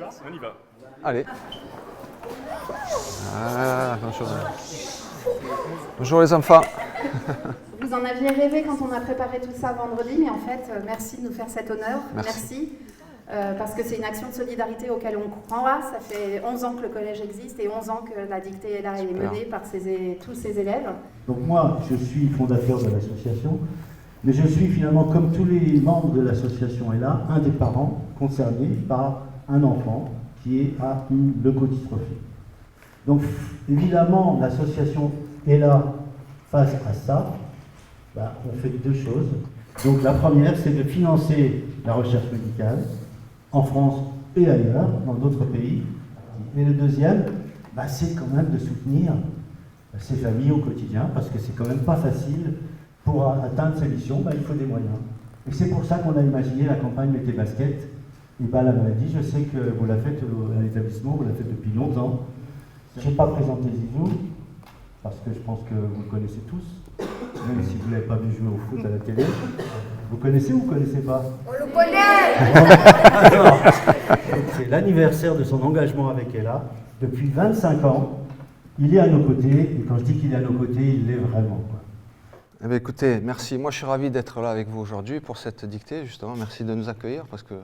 On y va. Allez. Ah, bonjour. Bonjour les enfants. Vous en aviez rêvé quand on a préparé tout ça vendredi, mais en fait, merci de nous faire cet honneur. Merci. Parce que c'est une action de solidarité auquel on croit. Ça fait 11 ans que le collège existe et 11 ans que la dictée est là et est menée par tous ses élèves. Donc moi, je suis fondateur de l'association, mais je suis finalement, comme tous les membres de l'association est là, un des parents concernés par un enfant qui a eu leukodystrophie. Donc évidemment, l'association est là face à ça. On fait deux choses. Donc la première, c'est de financer la recherche médicale en France et ailleurs, dans d'autres pays. Et le deuxième, c'est quand même de soutenir ces familles au quotidien, parce que c'est quand même pas facile. Pour atteindre ces missions, il faut des moyens. Et c'est pour ça qu'on a imaginé la campagne Mettez Basket et la maladie. Je sais que vous la faites à l'établissement, vous la faites depuis longtemps. Je n'ai pas présenté Zizou, parce que je pense que vous le connaissez tous, même si vous ne l'avez pas vu jouer au foot à la télé. Vous connaissez ou vous ne connaissez pas? On le connaît. C'est l'anniversaire de son engagement avec Ella. Depuis 25 ans, il est à nos côtés, et quand je dis qu'il est à nos côtés, il l'est vraiment. Eh bien, écoutez, merci. Moi, je suis ravi d'être là avec vous aujourd'hui pour cette dictée, justement. Merci de nous accueillir, parce que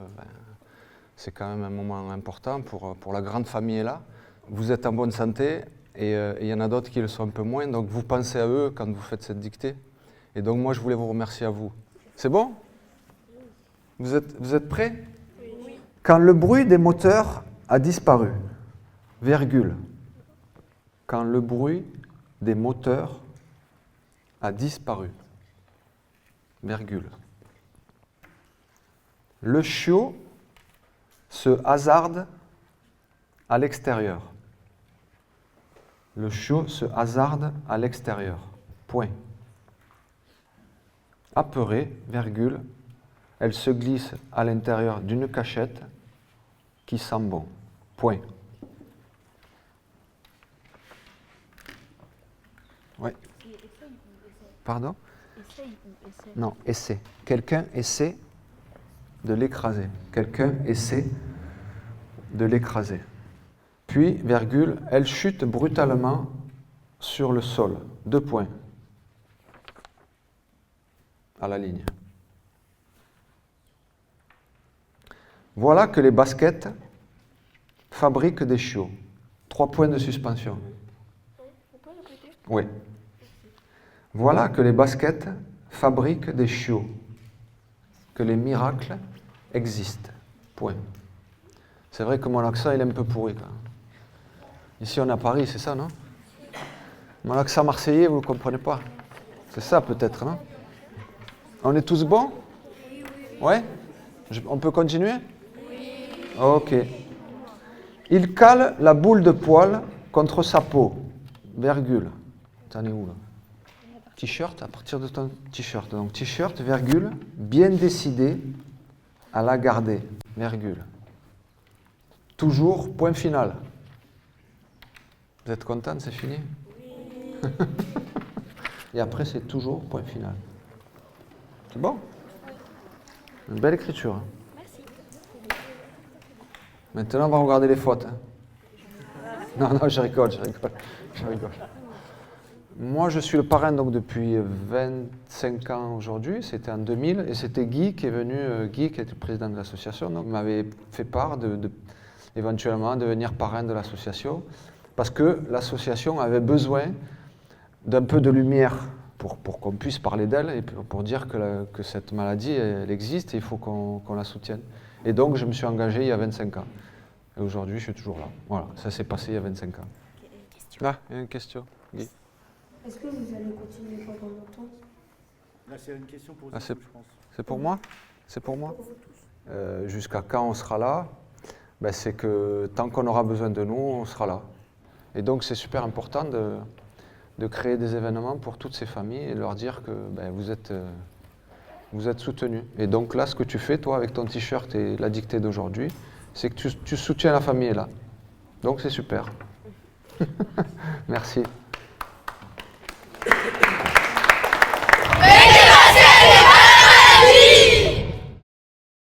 c'est quand même un moment important pour la grande famille est là. Vous êtes en bonne santé, et il y en a d'autres qui le sont un peu moins, donc vous pensez à eux quand vous faites cette dictée. Et donc moi, je voulais vous remercier à vous. C'est bon? Vous êtes prêts? Oui. Quand le bruit des moteurs a disparu, virgule. Quand le bruit des moteurs a disparu, virgule. Le chiot se hasarde à l'extérieur. Le chiot se hasarde à l'extérieur. Point. Apeurée, virgule, elle se glisse à l'intérieur d'une cachette qui sent bon. Point. Oui. Pardon? Non, essaie. Quelqu'un essaie de l'écraser. Quelqu'un essaie de l'écraser. Puis, virgule, elle chute brutalement sur le sol. 2 points. À la ligne. Voilà que les baskets fabriquent des chiots. 3 points de suspension. Oui. Voilà que les baskets fabriquent des chiots. Que les miracles existent. Point. C'est vrai que mon accent, il est un peu pourri, quand même. Ici, on est à Paris, c'est ça, non? Mon accent marseillais, vous ne le comprenez pas? C'est ça, peut-être, non? On est tous bons? Ouais? On peut continuer? Oui. Ok. Il cale la boule de poil contre sa peau. Virgule. T'en es où, là? T-shirt, à partir de ton t-shirt. Donc, t-shirt, virgule, bien décidé à la garder. Virgule. Toujours, point final. Vous êtes contente, c'est fini? Oui. Et après, c'est toujours point final. C'est bon? Une belle écriture. Hein. Merci. Maintenant, on va regarder les fautes. Hein. Non, je rigole. Moi, je suis le parrain donc, depuis 25 ans aujourd'hui. C'était en 2000. Et c'était Guy qui est venu, Guy qui était le président de l'association, donc m'avait fait part éventuellement de devenir parrain de l'association. Parce que l'association avait besoin d'un peu de lumière pour qu'on puisse parler d'elle et pour dire que cette maladie, elle existe et il faut qu'on la soutienne. Et donc, je me suis engagé il y a 25 ans. Et aujourd'hui, je suis toujours là. Voilà, ça s'est passé il y a 25 ans. Là, il y a une question, Guy. Est-ce que vous allez continuer pendant longtemps? Là, c'est une question pour vous, je pense. C'est pour moi? C'est pour moi? Pour vous tous. Jusqu'à quand on sera là? C'est que tant qu'on aura besoin de nous, on sera là. Et donc, c'est super important de créer des événements pour toutes ces familles et de leur dire que vous êtes soutenus. Et donc là, ce que tu fais, toi, avec ton t-shirt et la dictée d'aujourd'hui, c'est que tu soutiens la famille là. Donc, c'est super. Merci.